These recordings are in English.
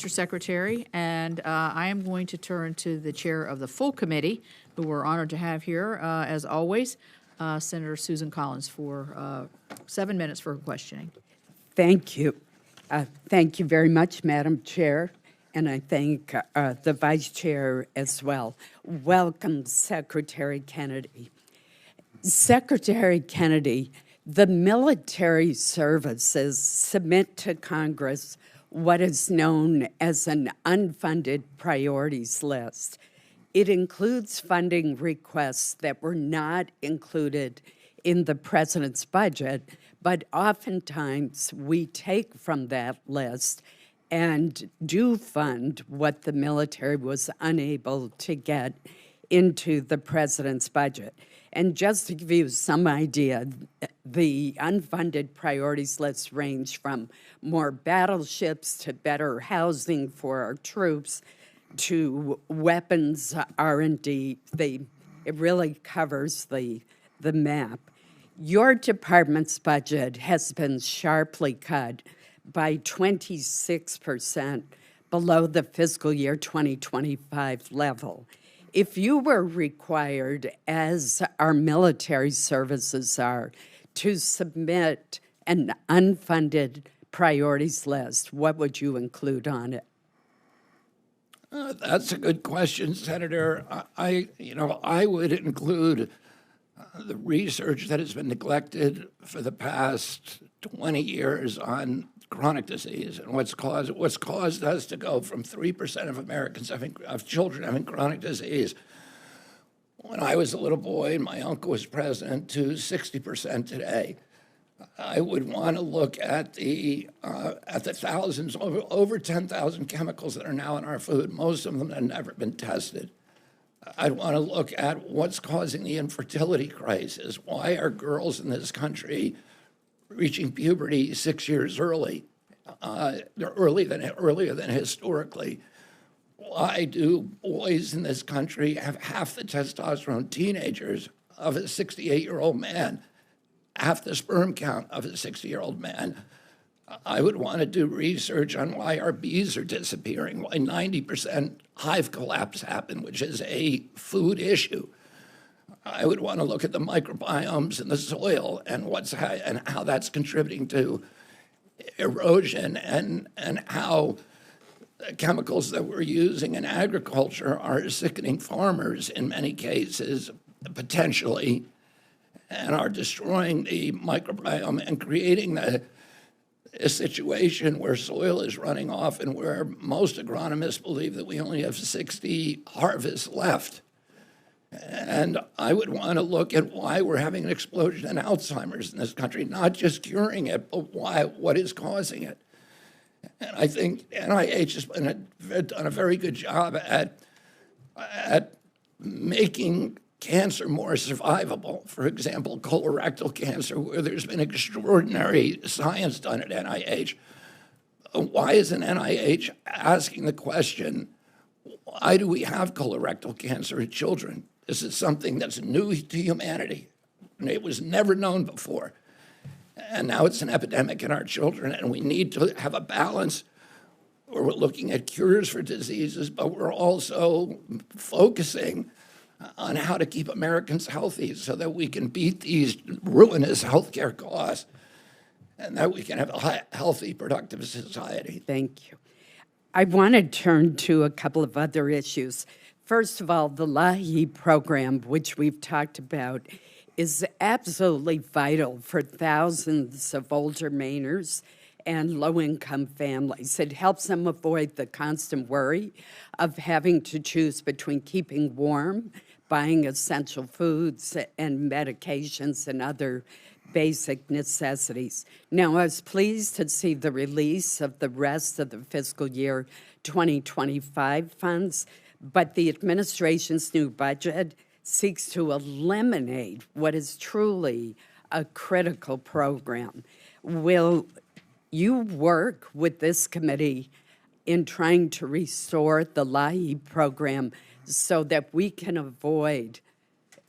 Mr. Secretary, and I am going to turn to the chair of the full committee, who we're honored to have here, as always, Senator Susan Collins, for 7 minutes for her questioning. Thank you. Thank you very much, Madam Chair, and I thank the Vice Chair as well. Welcome, Secretary Kennedy. Secretary Kennedy, the military services submit to Congress what is known as an unfunded priorities list. It includes funding requests that were not included in the president's budget, but oftentimes we take from that list and do fund what the military was unable to get into the president's budget. And just to give you some idea, the unfunded priorities list range from more battleships to better housing for our troops to weapons R&D. It really covers the map. Your department's budget has been sharply cut by 26% below the fiscal year 2025 level. If you were required, as our military services are, to submit an unfunded priorities list, what would you include on it? That's a good question, Senator. I would include the research that has been neglected for the past 20 years on chronic disease and what's caused us to go from 3% of Americans of children having chronic disease when I was a little boy and my uncle was president to 60% today. I would want to look at the thousands, over 10,000 chemicals that are now in our food. Most of them have never been tested. I'd want to look at what's causing the infertility crisis. Why are girls in this country reaching puberty 6 years early? They're earlier than historically. Why do boys in this country have half the testosterone teenagers of a 68-year-old man, half the sperm count of a 60-year-old man? I would want to do research on why our bees are disappearing, why 90% hive collapse happened, which is a food issue. I would want to look at the microbiomes in the soil and how that's contributing to erosion and how chemicals that we're using in agriculture are sickening farmers in many cases, potentially, and are destroying the microbiome and creating a situation where soil is running off and where most agronomists believe that we only have 60 harvests left. And I would want to look at why we're having an explosion in Alzheimer's in this country, not just curing it, but what is causing it. And I think NIH has done a very good job at making cancer more survivable. For example, colorectal cancer, where there's been extraordinary science done at NIH. Why isn't NIH asking the question, why do we have colorectal cancer in children? This is something that's new to humanity. And it was never known before. And now it's an epidemic in our children, and we need to have a balance where we're looking at cures for diseases, but we're also focusing on how to keep Americans healthy so that we can beat these ruinous healthcare costs and that we can have a healthy, productive society. Thank you. I want to turn to a couple of other issues. First of all, the LIHEAP program, which we've talked about, is absolutely vital for thousands of older Mainers and low-income families. It helps them avoid the constant worry of having to choose between keeping warm, buying essential foods and medications and other basic necessities. Now, I was pleased to see the release of the rest of the fiscal year 2025 funds, but the administration's new budget seeks to eliminate what is truly a critical program. Will you work with this committee in trying to restore the LIHEAP program so that we can avoid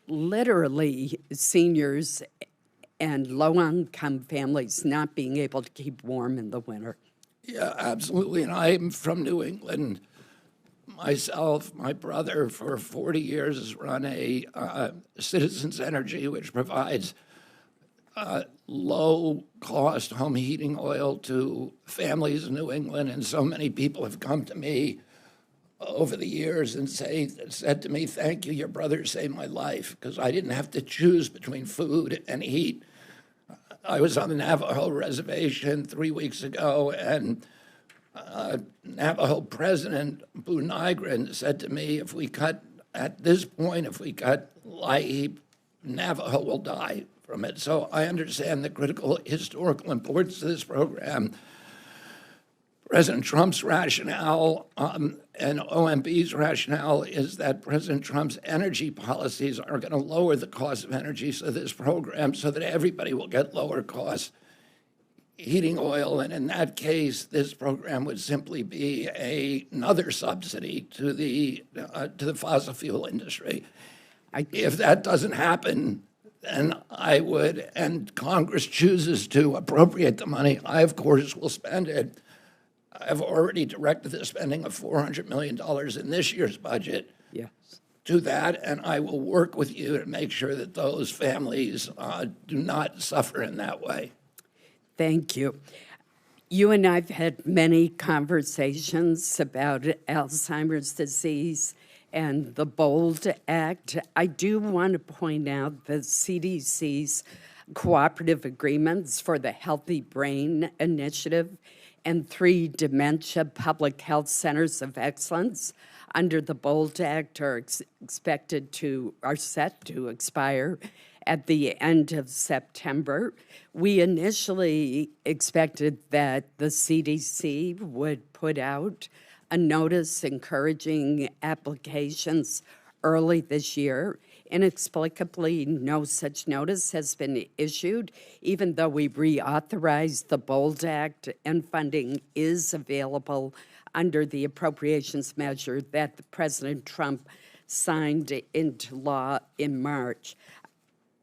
literally seniors and low-income families not being able to keep warm in the winter? Yeah, absolutely. And I'm from New England myself. My brother, for 40 years, has run a Citizens Energy, which provides low-cost home heating oil to families in New England. And so many people have come to me over the years and said to me, "Thank you, your brother saved my life," because I didn't have to choose between food and heat. I was on the Navajo reservation 3 weeks ago, and Navajo President Boo Nygren said to me, if we cut LIHEAP, Navajo will die from it. So I understand the critical historical importance of this program. President Trump's rationale and OMB's rationale is that President Trump's energy policies are going to lower the cost of energy, so this program, so that everybody will get lower cost heating oil. And in that case, this program would simply be another subsidy to the fossil fuel industry. If that doesn't happen, then I would, and Congress chooses to appropriate the money, I, of course, will spend it. I've already directed the spending of $400 million in this year's budget to that, and I will work with you to make sure that those families do not suffer in that way. Thank you. You and I have had many conversations about Alzheimer's disease and the BOLD Act. I do want to point out the CDC's cooperative agreements for the Healthy Brain Initiative and 3 dementia public health centers of excellence under the BOLD Act are set to expire at the end of September. We initially expected that the CDC would put out a notice encouraging applications early this year. Inexplicably, no such notice has been issued, even though we reauthorized the BOLD Act and funding is available under the appropriations measure that President Trump signed into law in March.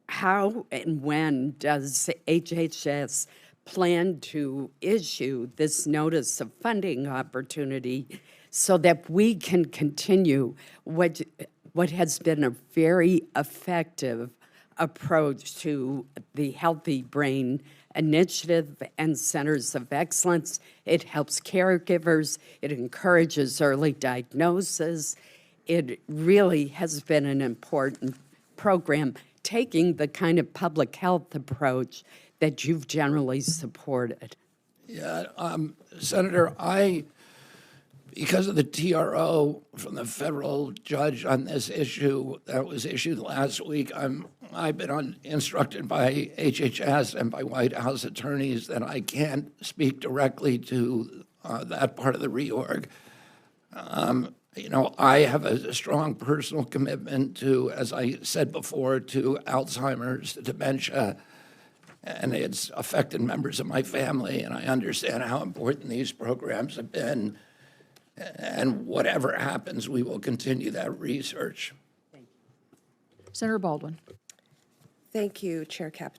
How and when does HHS plan to issue this notice of funding opportunity so that we can continue what has been a very effective approach to the Healthy Brain Initiative and Centers of Excellence? It helps caregivers. It encourages early diagnosis. It really has been an important program, taking the kind of public health approach that you've generally supported. Yeah, Senator, because of the TRO from the federal judge on this issue that was issued last week, I've been instructed by HHS and by White House attorneys that I can't speak directly to that part of the reorg. I have a strong personal commitment to, as I said before, to Alzheimer's, to dementia, and it's affected members of my family, and I understand how important these programs have been. And whatever happens, we will continue that research. Senator Baldwin. Thank you, Chair Capito.